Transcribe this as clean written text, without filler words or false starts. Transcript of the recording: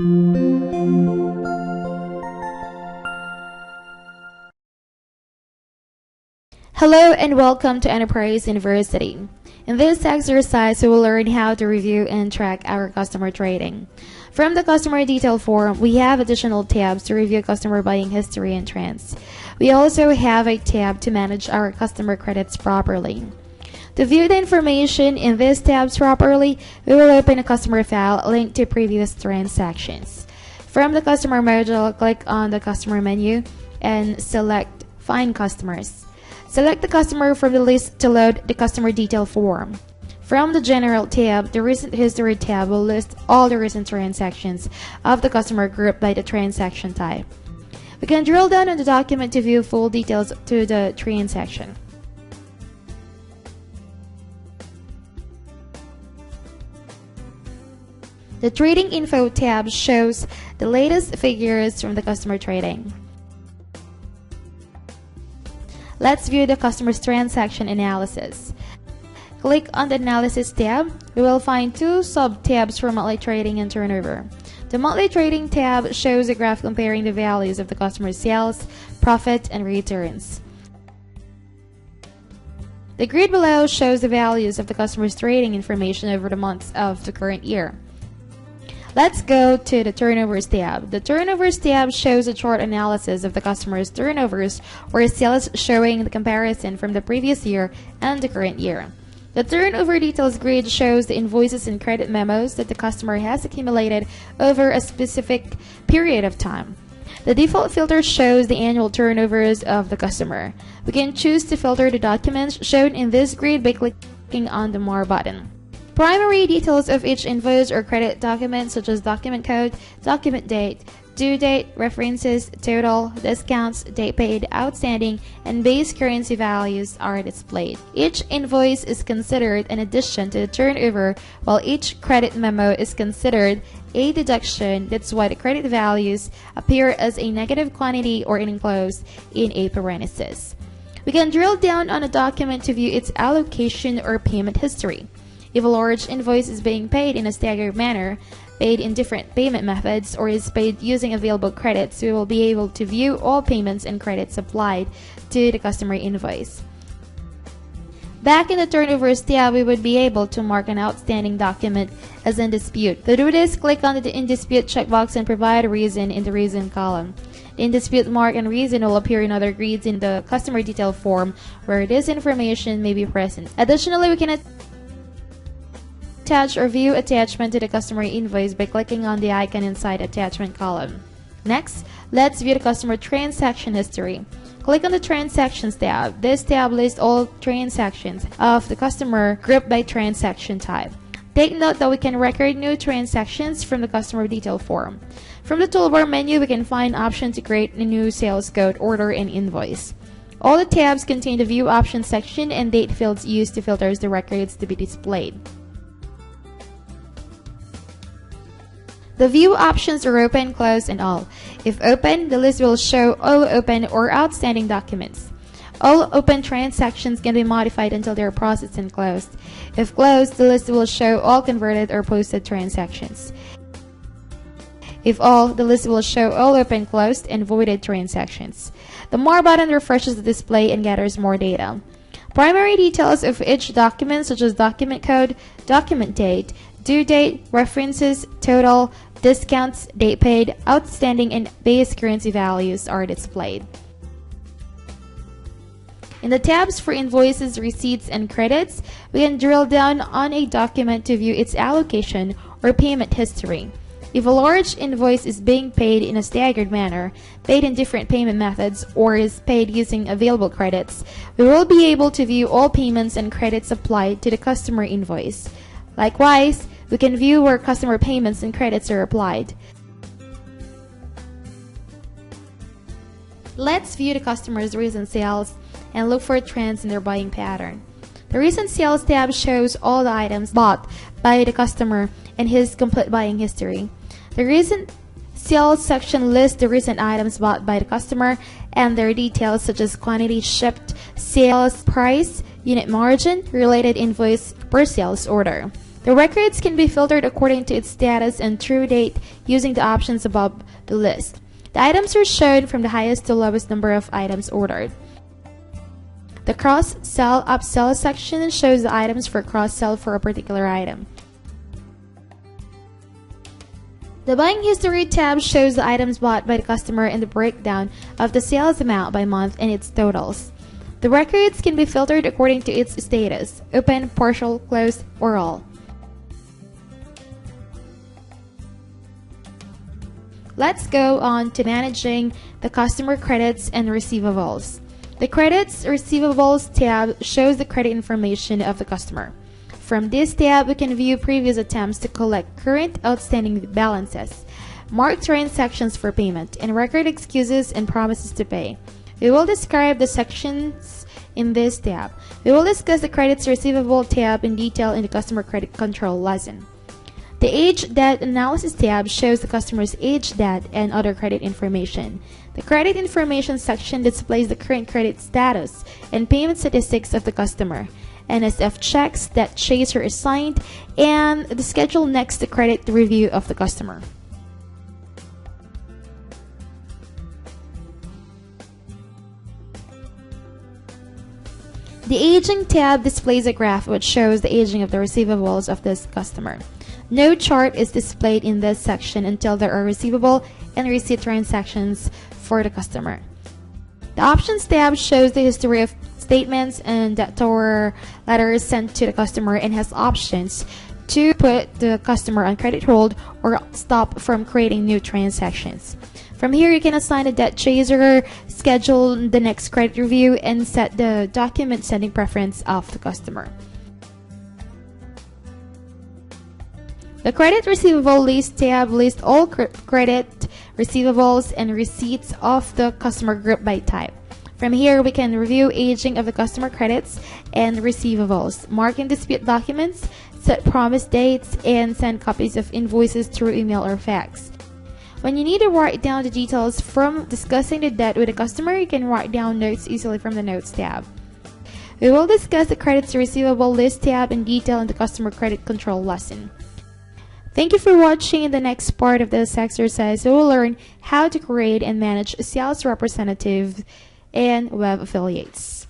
Hello and welcome to Enterprise University. In this exercise, we will learn how to review and track our customer trading. From the customer detail form, we have additional tabs to review customer buying history and trends. We also have a tab to manage our customer credits properly. To view the information in these tabs properly, we will open a customer file linked to previous transactions. From the customer module, click on the customer menu and select Find Customers. Select the customer from the list to load the customer detail form. From the General tab, the Recent History tab will list all the recent transactions of the customer group by the transaction type. We can drill down on the document to view full details to the transaction. The Trading Info tab shows the latest figures from the customer trading. Let's view the customer's transaction analysis. Click on the Analysis tab. We will find two sub-tabs for monthly trading and turnover. The Monthly Trading tab shows a graph comparing the values of the customer's sales, profit, and returns. The grid below shows the values of the customer's trading information over the months of the current year. Let's go to the Turnovers tab. The Turnovers tab shows a chart analysis of the customer's turnovers or sales showing the comparison from the previous year and the current year. The Turnover Details grid shows the invoices and credit memos that the customer has accumulated over a specific period of time. The default filter shows the annual turnovers of the customer. We can choose to filter the documents shown in this grid by clicking on the More button. Primary details of each invoice or credit document, such as document code, document date, due date, references, total, discounts, date paid, outstanding, and base currency values are displayed. Each invoice is considered an addition to the turnover, while each credit memo is considered a deduction. That's why the credit values appear as a negative quantity or enclosed in a parenthesis. We can drill down on a document to view its allocation or payment history. If a large invoice is being paid in a staggered manner, paid in different payment methods, or is paid using available credits, we will be able to view all payments and credits applied to the customer invoice. Back in the Turnovers tab, we would be able to mark an outstanding document as in dispute. To do this, click on the In Dispute checkbox and provide a reason in the Reason column. The In Dispute mark and reason will appear in other grids in the customer detail form where this information may be present. Additionally, we can attach or view attachment to the customer invoice by clicking on the icon inside Attachment column. Next, let's view the customer transaction history. Click on the Transactions tab. This tab lists all transactions of the customer grouped by transaction type. Take note that we can record new transactions from the customer detail form. From the toolbar menu, we can find option to create a new sales code, order, and invoice. All the tabs contain the View Options section and date fields used to filter the records to be displayed. The view options are open, closed, and all. If open, the list will show all open or outstanding documents. All open transactions can be modified until they are processed and closed. If closed, the list will show all converted or posted transactions. If all, the list will show all open, closed, and voided transactions. The More button refreshes the display and gathers more data. Primary details of each document, such as document code, document date, due date, references, total, discounts, date paid, outstanding, and base currency values are displayed. In the tabs for invoices, receipts, and credits, we can drill down on a document to view its allocation or payment history. If a large invoice is being paid in a staggered manner, paid in different payment methods, or is paid using available credits, we will be able to view all payments and credits applied to the customer invoice. Likewise, we can view where customer payments and credits are applied. Let's view the customer's recent sales and look for trends in their buying pattern. The Recent Sales tab shows all the items bought by the customer and his complete buying history. The Recent Sales section lists the recent items bought by the customer and their details such as quantity shipped, sales price, unit margin, related invoice per sales order. The records can be filtered according to its status and true date using the options above the list. The items are shown from the highest to lowest number of items ordered. The cross-sell upsell section shows the items for cross-sell for a particular item. The Buying History tab shows the items bought by the customer and the breakdown of the sales amount by month and its totals. The records can be filtered according to its status: open, partial, closed, or all. Let's go on to managing the customer credits and receivables. The Credits Receivables tab shows the credit information of the customer. From this tab, we can view previous attempts to collect current outstanding balances, mark transactions for payment, and record excuses and promises to pay. We will describe the sections in this tab. We will discuss the Credits Receivable tab in detail in the Customer Credit Control lesson. The Age Debt Analysis tab shows the customer's age, debt, and other credit information. The Credit Information section displays the current credit status and payment statistics of the customer. NSF checks, debt chaser is signed, and the schedule next to credit review of the customer. The Aging tab displays a graph which shows the aging of the receivables of this customer. No chart is displayed in this section until there are receivable and receipt transactions for the customer. The Options tab shows the history of statements and debtor letters sent to the customer and has options to put the customer on credit hold or stop from creating new transactions. From here, you can assign a debt chaser, schedule the next credit review, and set the document sending preference of the customer. The Credit Receivable List tab lists all credit receivables and receipts of the customer group by type. From here, we can review aging of the customer credits and receivables, mark and dispute documents, set promise dates, and send copies of invoices through email or fax. When you need to write down the details from discussing the debt with a customer, you can write down notes easily from the Notes tab. We will discuss the Credits Receivable List tab in detail in the Customer Credit Control lesson. Thank you for watching. In the next part of this exercise, we will learn how to create and manage sales representatives and web affiliates.